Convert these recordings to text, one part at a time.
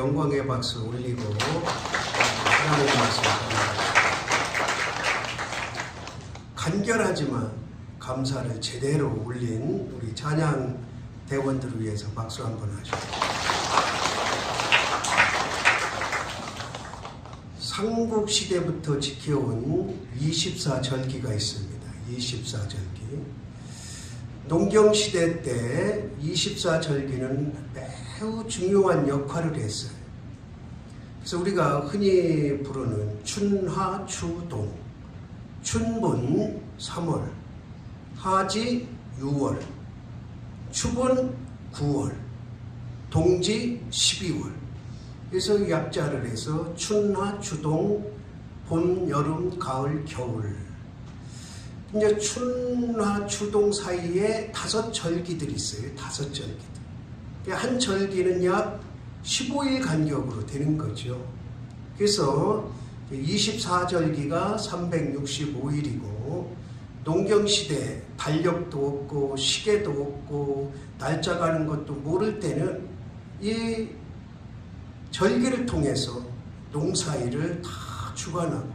영광의 박수 올리고 하나님의 말씀 간결하지만 감사를 제대로 올린 우리 찬양 대원들을 위해서 박수 한번 하시죠. 삼국시대부터 지켜온 24절기가 있습니다. 24절기. 농경시대 때 24절기는 매우 중요한 역할을 했어요. 그래서 우리가 흔히 부르는 춘하, 추동, 춘분 3월, 하지 6월, 추분 9월, 동지 12월. 그래서 약자를 해서 춘하, 추동, 봄, 여름, 가을, 겨울. 이제 춘하, 추동 사이에 5절기들이 있어요. 5절기들. 한 절기는 약 15일 간격으로 되는 거죠. 그래서 24절기가 365일이고 농경시대 달력도 없고 시계도 없고 날짜 가는 것도 모를 때는 이 절기를 통해서 농사일을 다 주관하고,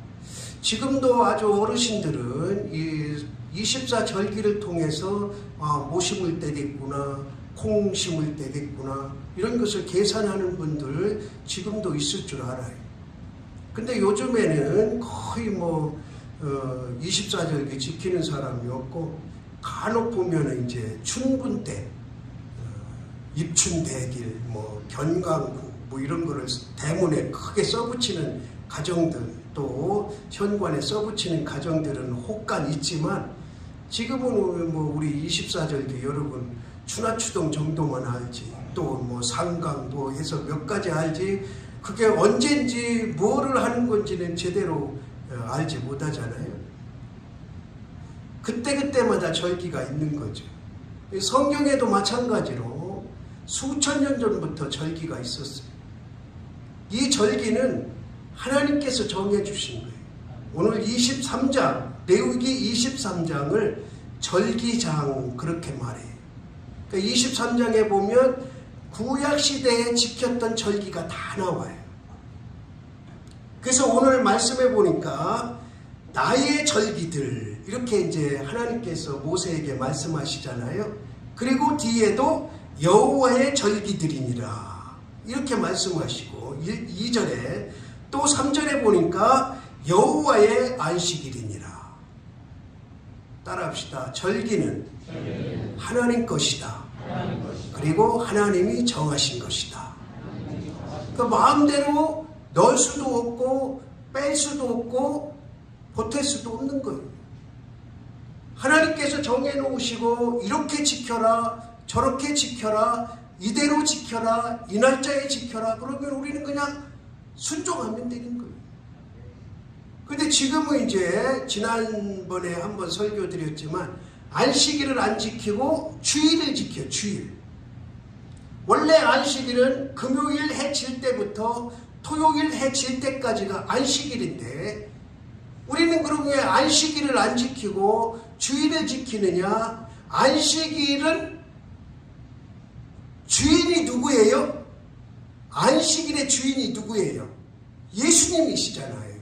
지금도 아주 어르신들은 이 24절기를 통해서 모 심을 때 됐구나, 콩 심을 때 됐구나, 이런 것을 계산하는 분들 지금도 있을 줄 알아요. 근데 요즘에는 거의 24절기 지키는 사람이 없고, 간혹 보면은 이제 춘분 때, 입춘대길, 견강구, 이런 거를 대문에 크게 써붙이는 가정들, 또 현관에 써붙이는 가정들은 혹간 있지만, 지금은 우리 24절기 여러분 추나추동 정도만 알지, 또 상강 해서 몇 가지 알지, 그게 언제인지 뭐를 하는 건지는 제대로 알지 못하잖아요. 그때그때마다 절기가 있는 거죠. 성경에도 마찬가지로 수천 년 전부터 절기가 있었어요. 이 절기는 하나님께서 정해주신 거예요. 오늘 23장, 레위기 23장을 절기장 그렇게 말해요. 그러니까 23장에 보면 구약시대에 지켰던 절기가 다 나와요. 그래서 오늘 말씀해 보니까 나의 절기들, 이렇게 이제 하나님께서 모세에게 말씀하시잖아요. 그리고 뒤에도 여호와의 절기들이니라 이렇게 말씀하시고, 2절에 또 3절에 보니까 여호와의 안식일이니라. 따라합시다. 절기는 하나님 것이다. 그리고 하나님이 정하신 것이다. 그 마음대로 넣을 수도 없고 뺄 수도 없고 보탤 수도 없는 거예요. 하나님께서 정해놓으시고 이렇게 지켜라, 저렇게 지켜라, 이대로 지켜라, 이 날짜에 지켜라, 그러면 우리는 그냥 순종하면 되는 거예요. 근데 지금은 이제 지난번에 한번 설교 드렸지만 안식일을 안 지키고 주일을 지켜요. 주일. 원래 안식일은 금요일 해 질 때부터 토요일 해 질 때까지가 안식일인데, 우리는 그럼 왜 안식일을 안 지키고 주일을 지키느냐? 안식일은 주인이 누구예요? 안식일의 주인이 누구예요? 예수님이시잖아요.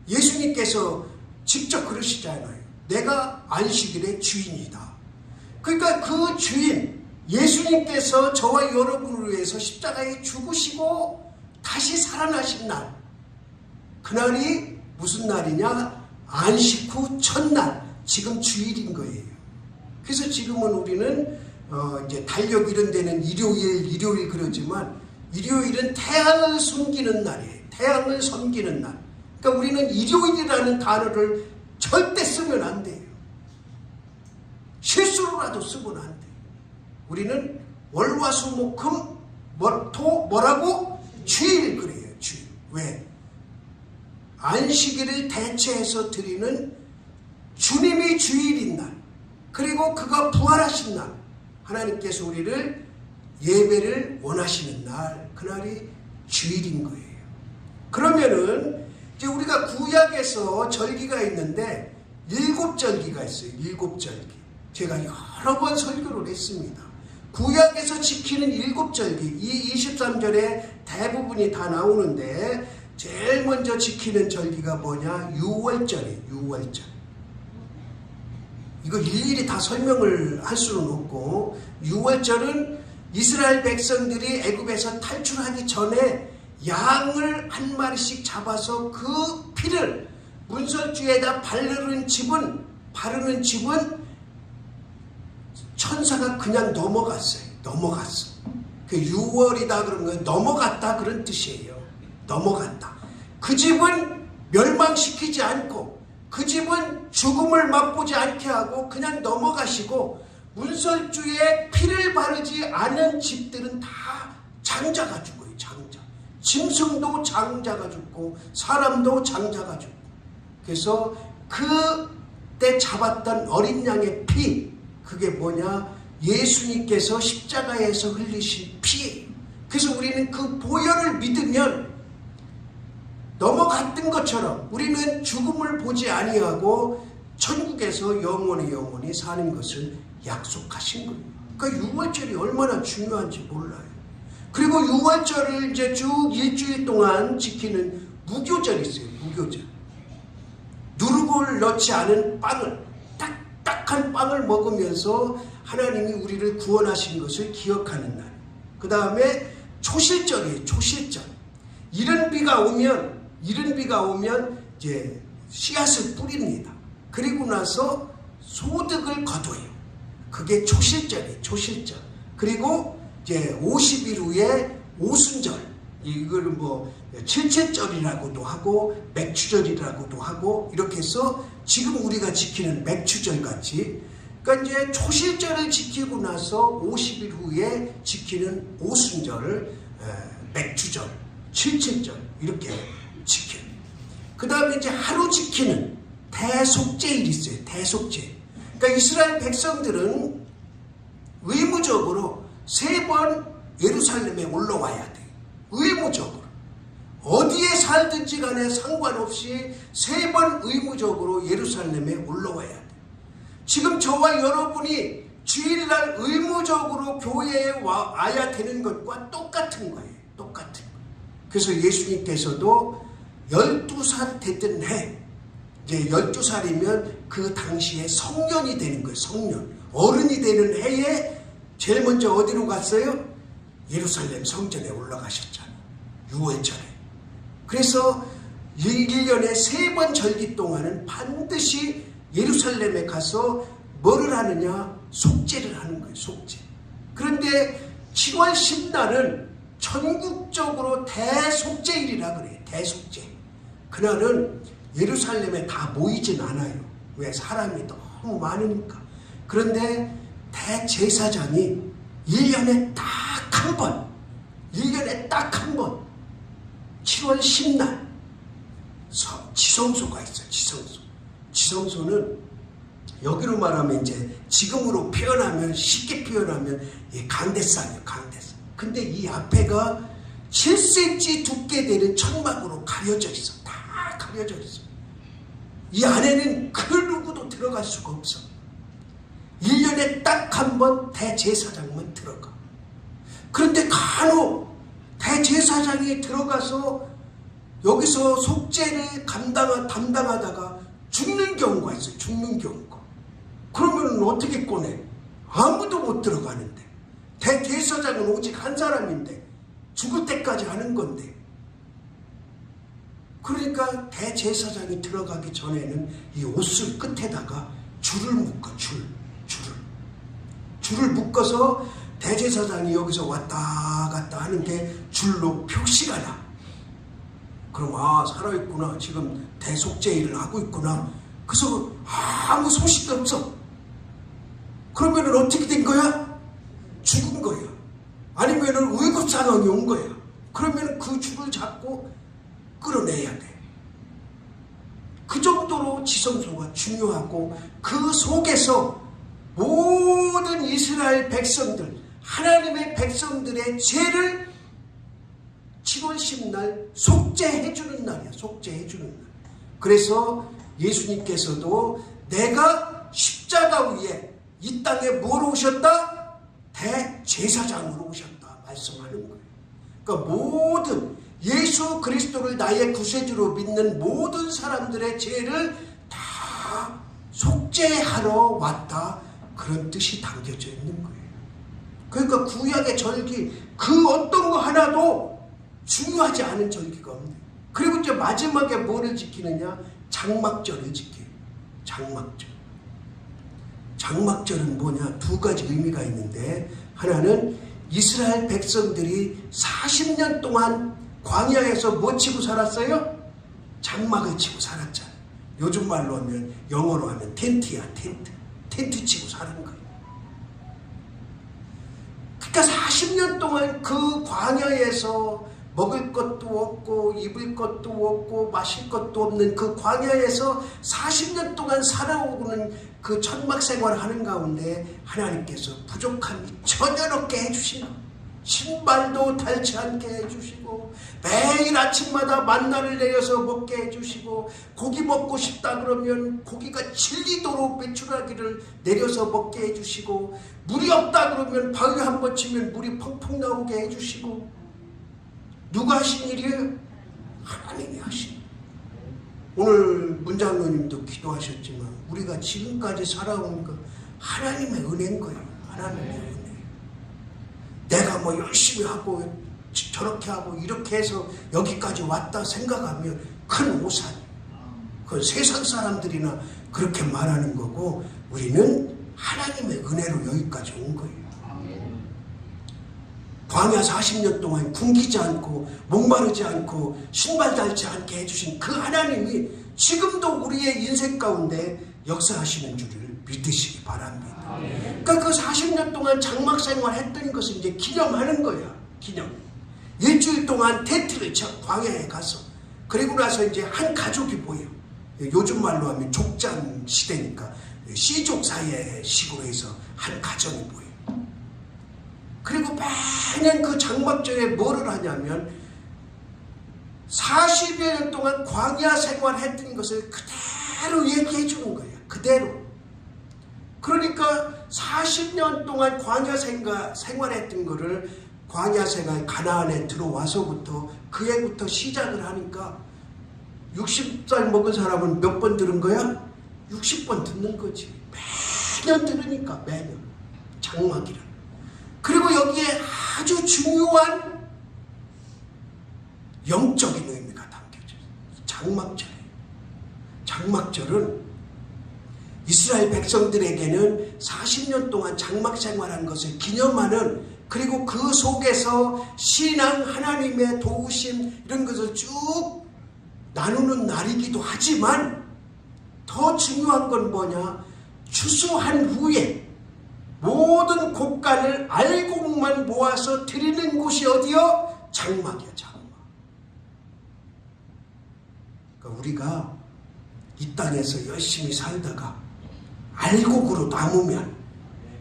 예수님께서 직접 그러시잖아요. 내가 안식일의 주인이다. 그러니까 그 주인 예수님께서 저와 여러분을 위해서 십자가에 죽으시고 다시 살아나신 날, 그날이 무슨 날이냐? 안식 후 첫날, 지금 주일인 거예요. 그래서 지금은 우리는 이제 달력 이런 데는 일요일 그러지만, 일요일은 태양을 숨기는 날이에요. 태양을 섬기는 날. 그러니까 우리는 일요일이라는 단어를 절대 쓰면 안 돼요. 실수로라도 쓰면 안 돼요. 우리는 월화수목금 뭐라고? 주일 그래요. 주일. 왜? 안식일을 대체해서 드리는 주님이 주일인 날, 그리고 그가 부활하신 날, 하나님께서 우리를 예배를 원하시는 날, 그날이 주일인 거예요. 그러면은 이제 우리가 구약에서 절기가 있는데 7절기가 있어요. 7절기. 제가 여러 번 설교를 했습니다. 구약에서 지키는 7절기, 이 23절에 대부분이 다 나오는데 제일 먼저 지키는 절기가 뭐냐? 유월절이에요. 유월절. 이거 일일이 다 설명을 할 수는 없고, 유월절은 이스라엘 백성들이 애굽에서 탈출하기 전에 양을 한 마리씩 잡아서 그 피를 문설주에다 바르는 집은 천사가 그냥 넘어갔어요. 넘어갔어. 그 6월이다 그러면 넘어갔다 그런 뜻이에요. 넘어갔다. 그 집은 멸망시키지 않고, 그 집은 죽음을 맛보지 않게 하고 그냥 넘어가시고, 문설주에 피를 바르지 않은 집들은 다 장자가 죽어요. 장자. 짐승도 장자가 죽고 사람도 장자가 죽고. 그래서 그때 잡았던 어린 양의 피, 그게 뭐냐? 예수님께서 십자가에서 흘리신 피. 그래서 우리는 그 보혈을 믿으면 넘어갔던 것처럼 우리는 죽음을 보지 아니하고 천국에서 영원히 사는 것을 약속하신 거예요. 그러니까 유월절이 얼마나 중요한지 몰라요. 그리고 유월절을 이제 쭉 일주일 동안 지키는 무교절이 있어요. 무교절. 누룩을 넣지 않은 빵을, 딱딱한 빵을 먹으면서 하나님이 우리를 구원하신 것을 기억하는 날. 그 다음에 초실절이에요. 초실절. 이른 비가 오면 이제 씨앗을 뿌립니다. 그리고 나서 소득을 거둬요. 그게 초실절이에요. 초실절. 그리고 이제 50일 후에 오순절. 이걸 뭐 칠칠절이라고도 하고 맥추절이라고도 하고 이렇게 해서 지금 우리가 지키는 맥추절 같이, 그러니까 이제 초실절을 지키고 나서 50일 후에 지키는 오순절, 맥추절, 칠칠절 이렇게 지켜요. 그 다음에 이제 하루 지키는 대속죄일이 있어요. 대속죄. 그러니까 이스라엘 백성들은 의무적으로 3번 예루살렘에 올라와야 돼요. 의무적으로. 어디에 살든지 간에 상관없이 3번 의무적으로 예루살렘에 올라와야 돼요. 지금 저와 여러분이 주일날 의무적으로 교회에 와야 되는 것과 똑같은 거예요. 똑같은 거예요. 그래서 예수님께서도 12살 됐던 해, 이제 12살이면 그 당시에 성년이 되는 거예요. 성년. 어른이 되는 해에 제일 먼저 어디로 갔어요? 예루살렘 성전에 올라가셨잖아요. 6월절에. 그래서 1년에 3번 절기 동안은 반드시 예루살렘에 가서 뭐를 하느냐? 속죄를 하는 거예요. 속죄. 그런데 7월 10날은 전국적으로 대속죄일이라 그래요. 대속죄. 그날은 예루살렘에 다 모이진 않아요. 왜? 사람이 너무 많으니까. 그런데 대제사장이 1년에 딱 한 번, 7월 10날 지성소가 있어요. 지성소. 지성소는 여기로 말하면 이제 지금으로 표현하면, 쉽게 표현하면 강대상이에요. 강대상. 근데 이 앞에가 7cm 두께 되는 천막으로 가려져 있어. 다 가려져 있어. 이 안에는 그 누구도 들어갈 수가 없어. 1년에 딱 한 번 대제사장만 들어가. 그런데 간혹 대제사장이 들어가서 여기서 속죄를 담당하다가 죽는 경우가 있어요. 죽는 경우가. 그러면 어떻게 꺼내? 아무도 못 들어가는데. 대제사장은 오직 한 사람인데 죽을 때까지 하는 건데. 그러니까 대제사장이 들어가기 전에는 이 옷을 끝에다가 줄을 묶어. 줄을 묶어서 대제사장이 여기서 왔다 갔다 하는 게 줄로 표시가 나. 그럼 살아있구나. 지금 대속죄일을 하고 있구나. 그래서 아무 소식도 없어. 그러면은 어떻게 된 거야? 죽은 거야. 아니면은 위급 상황이 온 거야. 그러면 그 줄을 잡고 끌어내야 돼. 그 정도로 지성소가 중요하고, 그 속에서 모든 이스라엘 백성들, 하나님의 백성들의 죄를 7월 10날 속죄해주는 날이야. 속죄해주는 날. 그래서 예수님께서도 내가 십자가 위에 이 땅에 뭐로 오셨다? 대제사장으로 오셨다 말씀하는 거예요. 그러니까 모든 예수 그리스도를 나의 구세주로 믿는 모든 사람들의 죄를 다 속죄하러 왔다, 그런 뜻이 담겨져 있는 거예요. 그러니까 구약의 절기 그 어떤 거 하나도 중요하지 않은 절기가 없네요. 그리고 이제 마지막에 뭐를 지키느냐? 장막절을 지켜요. 장막절. 장막절은 뭐냐? 두 가지 의미가 있는데, 하나는 이스라엘 백성들이 40년 동안 광야에서 뭐 치고 살았어요? 장막을 치고 살았잖아요. 요즘 말로 하면, 영어로 하면 텐트야, 텐트. 텐트 치고 사는 거예요. 그러니까 40년 동안 그 광야에서 먹을 것도 없고 입을 것도 없고 마실 것도 없는 그 광야에서 40년 동안 살아오고는 그 천막 생활을 하는 가운데 하나님께서 부족함이 전혀 없게 해주시는, 신발도 닳지 않게 해주시고 매일 아침마다 만나를 내려서 먹게 해주시고, 고기 먹고 싶다 그러면 고기가 질리도록 메추라기를 내려서 먹게 해주시고, 물이 없다 그러면 바위 한번 치면 물이 펑펑 나오게 해주시고. 누가 하신 일이에요? 하나님이 하신 일. 오늘 문장로님도 기도하셨지만 우리가 지금까지 살아온 거 하나님의 은혜인 거예요. 하나님의 은혜. 내가 뭐 열심히 하고 저렇게 하고 이렇게 해서 여기까지 왔다 생각하면 큰 오산이에요. 그건 세상 사람들이나 그렇게 말하는 거고, 우리는 하나님의 은혜로 여기까지 온 거예요. 광야 40년 동안 굶기지 않고 목마르지 않고 신발 닳지 않게 해주신 그 하나님이 지금도 우리의 인생 가운데 역사하시는 줄을 믿으시기 바랍니다. 그러니까 그 40년 동안 장막 생활 했던 것을 이제 기념하는 거야. 기념. 일주일 동안 텐트를 쳐 광야에 가서, 그리고 나서 이제 한 가족이 모여. 요즘 말로 하면 족장 시대니까 씨족 사이의 식으로 해서 한 가정이 모여. 그리고 매년 그 장막절에 뭐를 하냐면 40여 년 동안 광야 생활했던 것을 그대로 얘기해 주는 거예요. 그대로. 그러니까 40년 동안 광야 생활했던 거를 광야 생활 가나안에 들어와서부터 그 해부터 시작을 하니까 60살 먹은 사람은 몇 번 들은 거야? 60번 듣는 거지. 매년 들으니까, 매년. 장막이라. 그리고 여기에 아주 중요한 영적인 의미가 담겨져요. 장막절이에요. 장막절은 이스라엘 백성들에게는 40년 동안 장막 생활한 것을 기념하는, 그리고 그 속에서 신앙, 하나님의 도우심 이런 것을 쭉 나누는 날이기도 하지만, 더 중요한 건 뭐냐? 추수한 후에 모든 곡간을 알곡만 모아서 드리는 곳이 어디요? 장막이야, 장막. 그러니까 우리가 이 땅에서 열심히 살다가 알곡으로 남으면,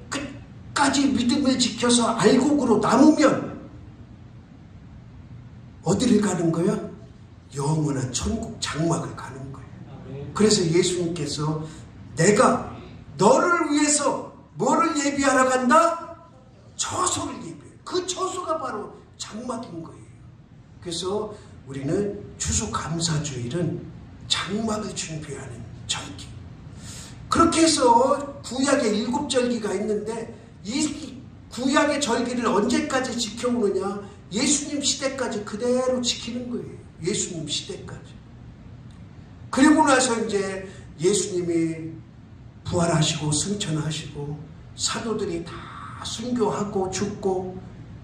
끝까지 믿음을 지켜서 알곡으로 남으면 어디를 가는 거야? 영원한 천국 장막을 가는 거예요. 그래서 예수님께서 내가 너를 위해서 뭐를 예비하러 간다? 처소를 예비해. 그 처소가 바로 장막인 거예요. 그래서 우리는 추수감사주일은 장막을 준비하는 절기. 그렇게 해서 구약의 7절기가 있는데, 이 구약의 절기를 언제까지 지켜오느냐? 예수님 시대까지 그대로 지키는 거예요. 예수님 시대까지. 그리고 나서 이제 예수님이 부활하시고 승천하시고 사도들이 다 순교하고 죽고,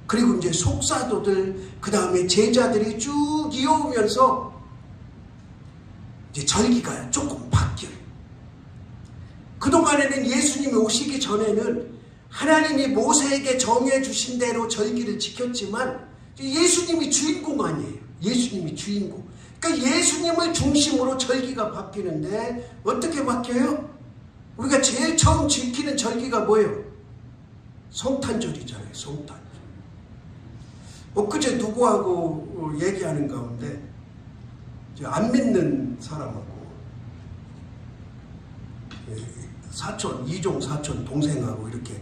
그리고 이제 속사도들, 그 다음에 제자들이 쭉 이어오면서 이제 절기가 조금 바뀌어요. 그동안에는 예수님이 오시기 전에는 하나님이 모세에게 정해주신 대로 절기를 지켰지만, 예수님이 주인공 아니에요. 예수님이 주인공. 그러니까 예수님을 중심으로 절기가 바뀌는데, 어떻게 바뀌어요? 우리가 제일 처음 지키는 절기가 뭐예요? 성탄절이잖아요. 성탄절. 엊그제 누구하고 얘기하는 가운데 안 믿는 사람하고 사촌, 이종 사촌 동생하고 이렇게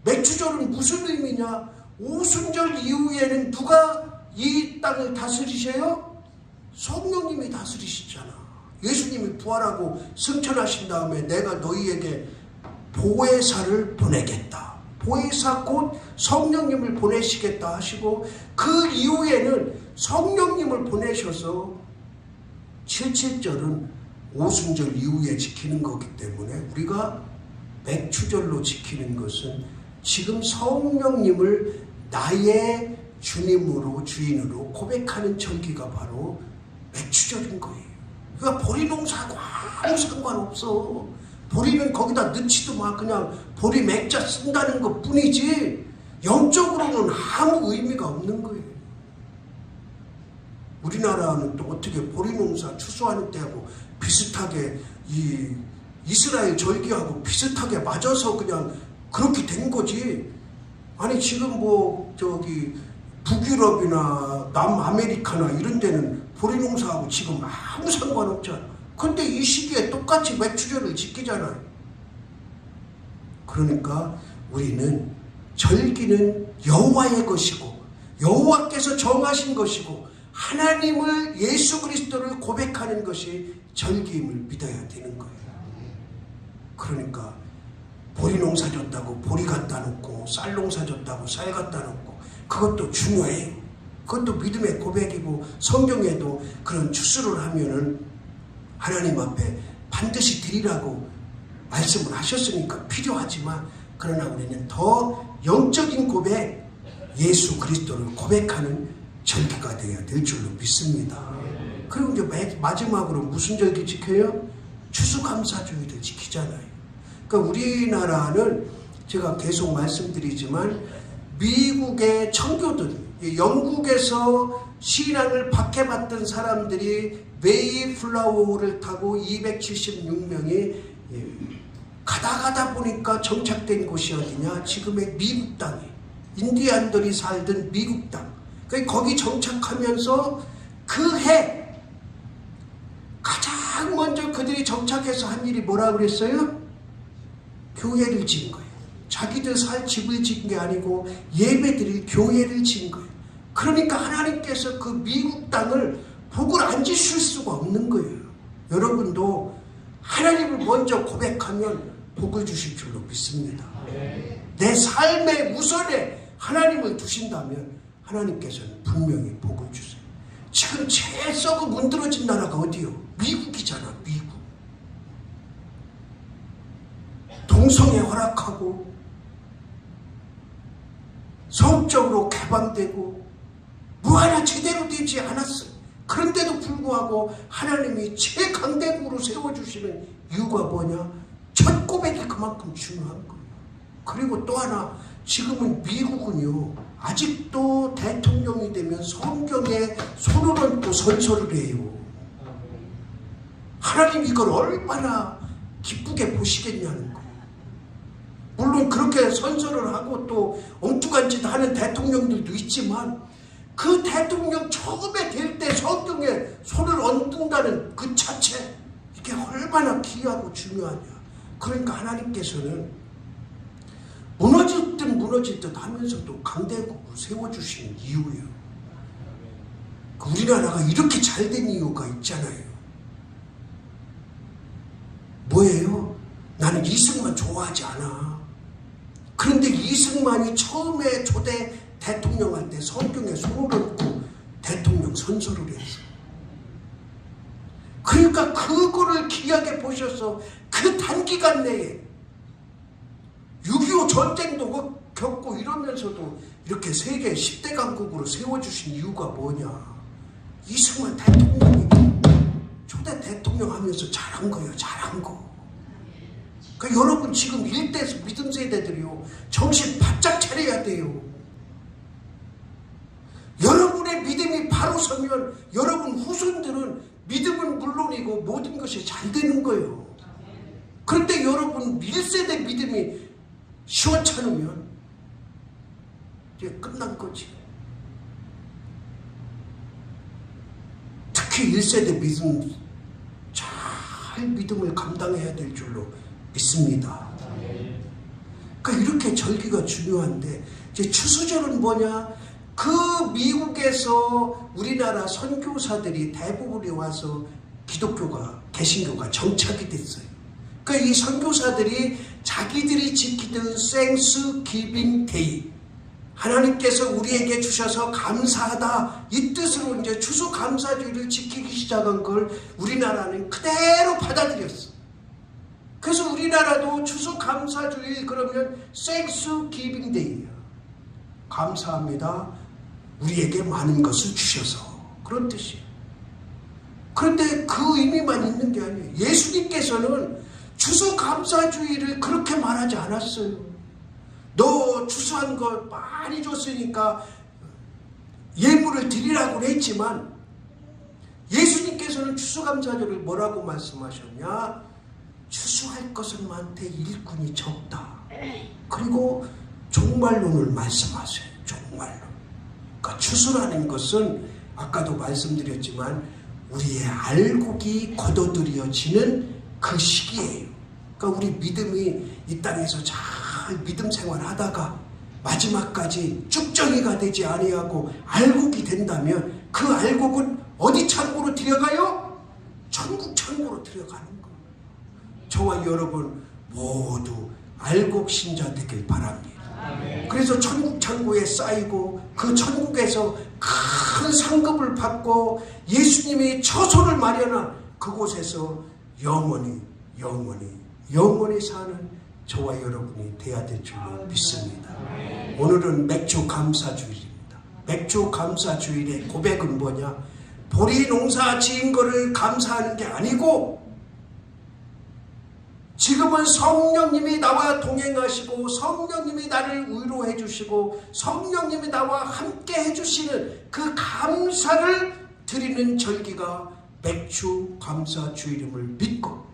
맥추절은 무슨 의미냐? 오순절 이후에는 누가 이 땅을 다스리셔요? 성령님이 다스리시잖아. 예수님이 부활하고 승천하신 다음에 내가 너희에게 보혜사를 보내겠다. 보혜사 곧 성령님을 보내시겠다 하시고, 그 이후에는 성령님을 보내셔서 77절은 오순절 이후에 지키는 거기 때문에 우리가 맥추절로 지키는 것은 지금 성령님을 나의 주님으로 주인으로 고백하는 절기가 바로 맥추절인 거예요. 그러니까 보리 농사하고 아무 상관없어. 보리는 거기다 넣지도 마. 그냥 보리 맥자 쓴다는 것 뿐이지 영적으로는 아무 의미가 없는 거예요. 우리나라는 또 어떻게 보리 농사 추수하는 때하고 비슷하게 이 이스라엘 절기하고 비슷하게 맞아서 그냥 그렇게 된 거지. 아니 지금 뭐 저기 북유럽이나 남아메리카나 이런 데는 보리 농사하고 지금 아무 상관없잖아. 근데 이 시기에 똑같이 맥추절을 지키잖아요. 그러니까 우리는 절기는 여호와의 것이고 여호와께서 정하신 것이고 하나님을 예수 그리스도를 고백하는 것이 절기임을 믿어야 되는 거예요. 그러니까 보리 농사 졌다고 보리 갖다 놓고 쌀 농사 졌다고 쌀 갖다 놓고 그것도 중요해요. 그것도 믿음의 고백이고 성경에도 그런 추수를 하면은 하나님 앞에 반드시 드리라고 말씀을 하셨으니까 필요하지만, 그러나 우리는 더 영적인 고백, 예수 그리스도를 고백하는 절기가 되어야 될 줄로 믿습니다. 그리고 이제 마지막으로 무슨 절기 지켜요? 추수감사주의를 지키잖아요. 그러니까 우리나라는 제가 계속 말씀드리지만 미국의 청교들, 영국에서 신앙을 박해받던 사람들이 메이플라워를 타고 276명이 가다 보니까 정착된 곳이 어디냐? 지금의 미국 땅이, 인디안들이 살던 미국 땅. 그러니까 거기 정착하면서 그 해 가장 먼저 그들이 정착해서 한 일이 뭐라 그랬어요? 교회를 지은 거예요. 자기들 살 집을 지은 게 아니고 예배드릴 교회를 지은 거예요. 그러니까 하나님께서 그 미국 땅을 복을 안 주실 수가 없는 거예요. 여러분도 하나님을 먼저 고백하면 복을 주실 줄로 믿습니다. 내 삶의 우선에 하나님을 두신다면 하나님께서는 분명히 복을 주세요. 지금 제일 썩어 문드러진 나라가 어디요? 미국이잖아. 미국. 동성애 허락하고 성적으로 개방되고 뭐 하나 제대로 되지 않았어요. 그런데도 불구하고 하나님이 최강대국으로 세워주시는 이유가 뭐냐? 첫 고백이 그만큼 중요한 거예요. 그리고 또 하나, 지금은 미국은요 아직도 대통령이 되면 성경에 손을 얹고 선서를 해요. 하나님 이걸 얼마나 기쁘게 보시겠냐는 거예요. 물론 그렇게 선서를 하고 또 엉뚱한 짓 하는 대통령들도 있지만, 그 대통령 처음에 될 때 성경에 손을 얹는다는 그 자체, 이게 얼마나 귀하고 중요하냐. 그러니까 하나님께서는 무너질 듯 하면서도 강대국을 세워주신 이유예요. 우리나라가 이렇게 잘된 이유가 있잖아요. 뭐예요? 나는 이승만 좋아하지 않아. 그런데 이승만이 처음에 초대 대통령 할 때 성경에 손을 얹고 대통령 선서를 했어. 그러니까 그거를 귀하게 보셔서 그 단기간 내에 6.25 전쟁도 겪고 이러면서도 이렇게 세계 10대 강국으로 세워주신 이유가 뭐냐? 이승만 대통령이 초대 대통령 하면서 잘한 거예요. 잘한 거. 그러니까 여러분 지금 일대 믿음 세대들이요, 정신 바짝 차려야 돼요. 여러분의 믿음이 바로 서면 여러분 후손들은 믿음은 물론이고 모든 것이 잘 되는 거예요. 그런데 여러분 1세대 믿음이 시원찮으면 이제 끝난 거지. 특히 1세대 믿음, 잘 믿음을 감당해야 될 줄로 믿습니다. 그러니까 이렇게 절기가 중요한데, 이제 추수절은 뭐냐? 그 미국에서 우리나라 선교사들이 대부분이 와서 기독교가, 개신교가 정착이 됐어요. 그러니까 이 선교사들이 자기들이 지키던 생스기빙 데이, 하나님께서 우리에게 주셔서 감사하다, 이 뜻으로 이제 추수감사주의를 지키기 시작한 걸 우리나라는 그대로 받아들였어. 그래서 우리나라도 추수감사주의 그러면 생스기빙 데이야. 감사합니다, 우리에게 많은 것을 주셔서, 그런 뜻이에요. 그런데 그 의미만 있는 게 아니에요. 예수님께서는 추수감사주의를 그렇게 말하지 않았어요. 너 추수한 거 많이 줬으니까 예물을 드리라고 했지만, 예수님께서는 추수감사절을 뭐라고 말씀하셨냐? 추수할 것은 많되 일꾼이 적다. 그리고 종말론을 말씀하세요. 종말론. 그러니까 추수라는 것은 아까도 말씀드렸지만 우리의 알곡이 거둬들여지는 그 시기예요. 그러니까 우리 믿음이 이 땅에서 잘 믿음 생활하다가 마지막까지 쭉정이가 되지 아니하고 알곡이 된다면, 그 알곡은 어디 창고로 들어가요? 천국 창고로 들어가는 거예요. 저와 여러분 모두 알곡 신자 되길 바랍니다. 그래서 천국 창고에 쌓이고 그 천국에서 큰 상급을 받고 예수님이 처소를 마련한 그곳에서 영원히 사는 저와 여러분이 돼야 될 줄로 믿습니다. 오늘은 맥주 감사주일입니다. 맥주 감사주일의 고백은 뭐냐? 보리 농사 지은 거를 감사하는 게 아니고, 지금은 성령님이 나와 동행하시고 성령님이 나를 위로해 주시고 성령님이 나와 함께 해주시는 그 감사를 드리는 절기가 맥주 감사주일임을 믿고,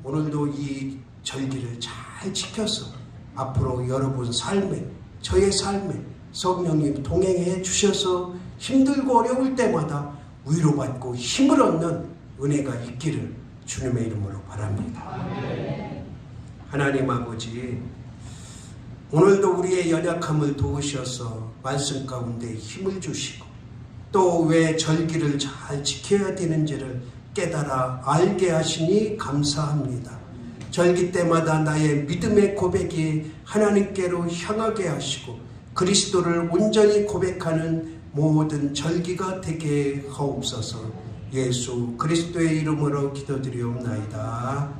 오늘도 이 절기를 잘 지켜서 앞으로 여러분 삶에, 저의 삶에 성령님 동행해 주셔서 힘들고 어려울 때마다 위로받고 힘을 얻는 은혜가 있기를 주님의 이름으로 바랍니다. 하나님 아버지, 오늘도 우리의 연약함을 도우셔서 말씀 가운데 힘을 주시고, 또 왜 절기를 잘 지켜야 되는지를 깨달아 알게 하시니 감사합니다. 절기 때마다 나의 믿음의 고백이 하나님께로 향하게 하시고 그리스도를 온전히 고백하는 모든 절기가 되게 하옵소서. 예수 그리스도의 이름으로 기도드리옵나이다.